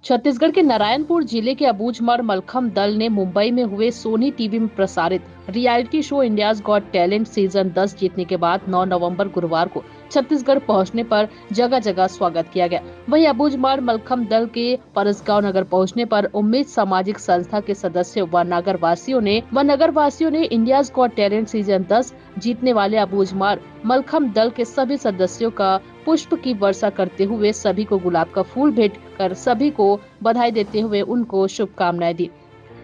छत्तीसगढ़ के नारायणपुर जिले के अबूझमाड़ मलखम दल ने मुंबई में हुए सोनी टीवी में प्रसारित reality show India's got talent season 10 जीतने के बाद 9 नवंबर गुरुवार को छत्तीसगढ़ पहुंचने पर जगह जगह स्वागत किया गया। वहीं अबूझमाड़ मलखम दल के परसगांव नगर पहुंचने पर उम्मीद सामाजिक संस्था के सदस्य व नगरवासियों ने इंडियाज गॉट टैलेंट सीजन 10 जीतने वाले अबूझमाड़ मलखम दल के सभी सदस्यों का पुष्प की वर्षा करते हुए सभी को गुलाब का फूल भेंट कर सभी को बधाई देते हुए उनको शुभकामनाएं दी।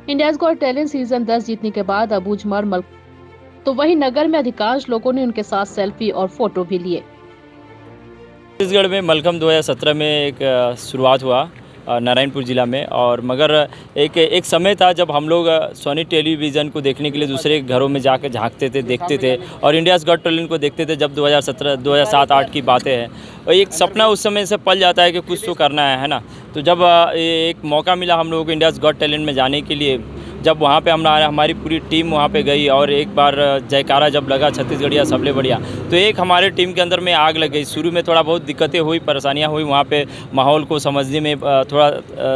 इंडियाज गॉट टैलेंट सीजन 10 जीतने के बाद अबूझमाड़ तो वहीं नगर में अधिकांश लोगों ने उनके साथ सेल्फी और फोटो भी लिए। छत्तीसगढ़ में मलखम 2017 में एक शुरुआत हुआ नारायणपुर ज़िला में, और मगर एक समय था जब हम लोग सोनी टेलीविज़न को देखने के लिए दूसरे घरों में जाकर झांकते थे, देखते थे और इंडियाज़ गॉट टैलेंट को देखते थे। जब 2007-8 की बातें हैं, और एक सपना उस समय से पल जाता है कि कुछ तो करना है ना। तो जब एक मौका मिला हम लोगों को इंडियाज़ गॉट टैलेंट में जाने के लिए, जब वहाँ पे हमारी पूरी टीम वहाँ पे गई और एक बार जयकारा जब लगा छत्तीसगढ़िया सबले बढ़िया, तो एक हमारे टीम के अंदर में आग लग गई। शुरू में थोड़ा बहुत दिक्कतें हुई, परेशानियाँ हुई, वहाँ पे माहौल को समझने में थोड़ा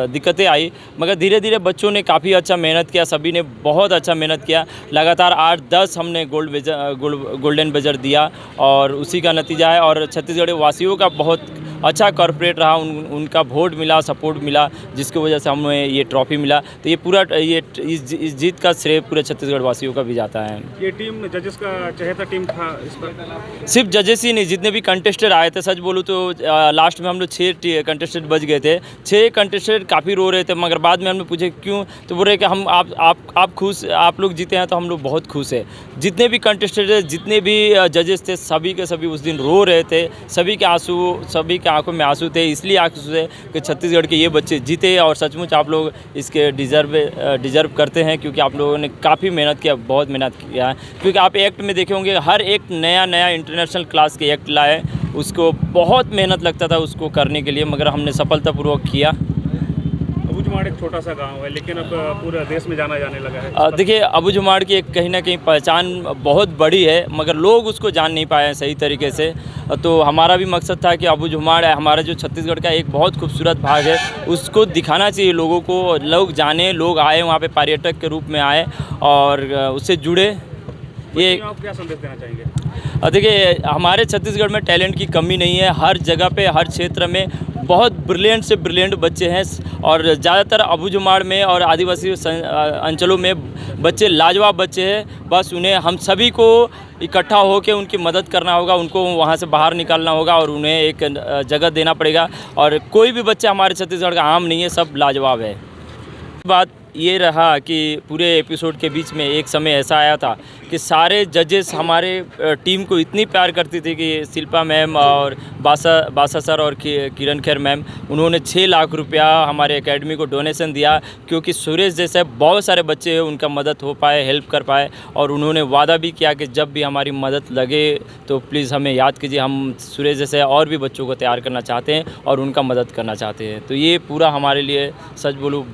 दिक्कतें आई, मगर धीरे धीरे बच्चों ने काफ़ी अच्छा मेहनत किया, सभी ने बहुत अच्छा मेहनत किया। लगातार 8-10 हमने गोल्डन बजर दिया और उसी का नतीजा है। और छत्तीसगढ़ वासियों का बहुत अच्छा कॉर्पोरेट रहा, उनका वोट मिला, सपोर्ट मिला, जिसकी वजह से हमें ये ट्रॉफी मिला। तो ये पूरा इस जीत का श्रेय पूरे छत्तीसगढ़ वासियों का भी जाता है। ये टीम जजेस का चहेता टीम था इस पर? सिर्फ जजेस ही नहीं, जितने भी कंटेस्टेंट आए थे, सच बोलूँ तो लास्ट में हम लोग 6 कंटेस्टेंट बच गए थे। 6 कंटेस्टेंट काफ़ी रो रहे थे, मगर बाद में हमने पूछे क्यों, तो बोल रहे कि हम आप खुश, आप लोग जीते हैं तो हम लोग बहुत खुश हैं। जितने भी कंटेस्टेंट थे, जितने भी जजेस थे, सभी के सभी उस दिन रो रहे थे। सभी के आंखों में आंसू थे, इसलिए आंसू थे कि छत्तीसगढ़ के ये बच्चे जीते। और सचमुच आप लोग इसके डिज़र्व करते हैं, क्योंकि आप लोगों ने काफ़ी मेहनत किया, बहुत मेहनत किया है। क्योंकि आप एक्ट में देखे होंगे, हर एक नया इंटरनेशनल क्लास के एक्ट लाए, उसको बहुत मेहनत लगता था उसको करने के लिए, मगर हमने सफलतापूर्वक किया। अबूझमाड़ एक छोटा सा गांव है, लेकिन अब पूरे देश में जाना जाने लगा है। देखिए, अबूझमाड़ की एक कहीं ना कहीं पहचान बहुत बड़ी है, मगर लोग उसको जान नहीं पाए हैं सही तरीके से। तो हमारा भी मकसद था कि अबूझमाड़ हमारा जो छत्तीसगढ़ का एक बहुत खूबसूरत भाग है, उसको दिखाना चाहिए लोगों को, लोग जाने, लोग आए वहाँ पे पर्यटक के रूप में आए और उससे जुड़े। ये आप क्या संदेश देना चाहेंगे? देखिए, हमारे छत्तीसगढ़ में टैलेंट की कमी नहीं है। हर जगह पे, हर क्षेत्र में बहुत ब्रिलियंट से ब्रिलियंट बच्चे हैं, और ज़्यादातर अबूझमाड़ में और आदिवासी अंचलों में बच्चे लाजवाब बच्चे हैं। बस उन्हें हम सभी को इकट्ठा होकर उनकी मदद करना होगा, उनको वहाँ से बाहर निकालना होगा और उन्हें एक जगह देना पड़ेगा। और कोई भी बच्चा हमारे छत्तीसगढ़ का आम नहीं है, सब लाजवाब है। बात ये रहा कि पूरे एपिसोड के बीच में एक समय ऐसा आया था कि सारे जजेस हमारे टीम को इतनी प्यार करती थी कि शिल्पा मैम और बासा सर और किरण खेर मैम, उन्होंने 6 लाख रुपया हमारे एकेडमी को डोनेशन दिया, क्योंकि सुरेश जैसे बहुत सारे बच्चे हैं, उनका मदद हो पाए, हेल्प कर पाए। और उन्होंने वादा भी किया कि जब भी हमारी मदद लगे तो प्लीज़ हमें याद कीजिए, हम सुरेश जैसे और भी बच्चों को तैयार करना चाहते हैं और उनका मदद करना चाहते हैं। तो ये पूरा हमारे लिए, सच बोलूँ,